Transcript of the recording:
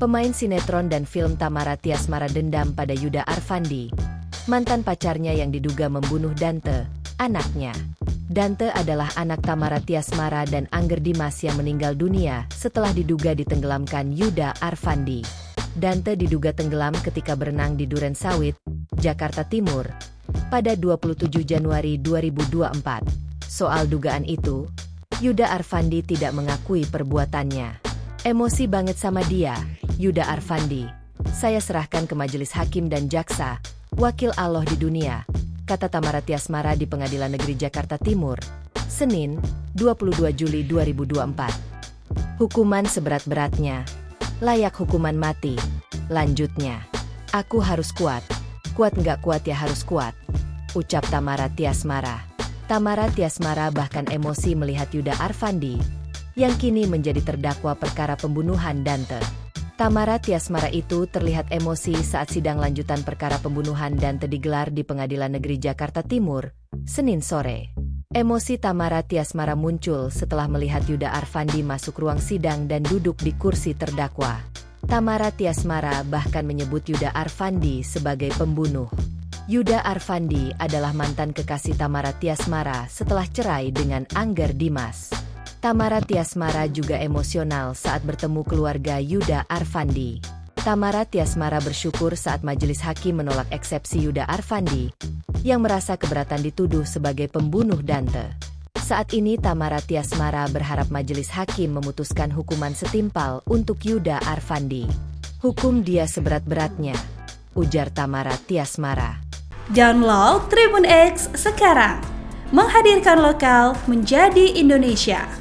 Pemain sinetron dan film Tamara Tiasmara dendam pada Yuda Arfandi, mantan pacarnya yang diduga membunuh Dante, anaknya. Dante adalah anak Tamara Tiasmara dan Angger Dimas yang meninggal dunia setelah diduga ditenggelamkan Yuda Arfandi. Dante diduga tenggelam ketika berenang di Duren Sawit, Jakarta Timur, pada 27 Januari 2024. Soal dugaan itu, Yuda Arfandi tidak mengakui perbuatannya. Emosi banget sama dia, Yuda Arfandi. Saya serahkan ke majelis hakim dan jaksa, wakil Allah di dunia, kata Tamara Tiasmara di Pengadilan Negeri Jakarta Timur, Senin, 22 Juli 2024. Hukuman seberat-beratnya, layak hukuman mati. Lanjutnya, aku harus kuat. Kuat nggak kuat ya harus kuat, ucap Tamara Tiasmara. Tamara Tiasmara bahkan emosi melihat Yuda Arfandi, yang kini menjadi terdakwa perkara pembunuhan Dante. Tamara Tiasmara itu terlihat emosi saat sidang lanjutan perkara pembunuhan Dante digelar di Pengadilan Negeri Jakarta Timur, Senin sore. Emosi Tamara Tiasmara muncul setelah melihat Yuda Arfandi masuk ruang sidang dan duduk di kursi terdakwa. Tamara Tiasmara bahkan menyebut Yuda Arfandi sebagai pembunuh. Yuda Arfandi adalah mantan kekasih Tamara Tiasmara setelah cerai dengan Angger Dimas. Tamara Tiasmara juga emosional saat bertemu keluarga Yuda Arfandi. Tamara Tiasmara bersyukur saat majelis hakim menolak eksepsi Yuda Arfandi, yang merasa keberatan dituduh sebagai pembunuh Dante. Saat ini Tamara Tiasmara berharap majelis hakim memutuskan hukuman setimpal untuk Yuda Arfandi. Hukum dia seberat-beratnya, ujar Tamara Tiasmara. Download Tribun X sekarang, menghadirkan lokal menjadi Indonesia.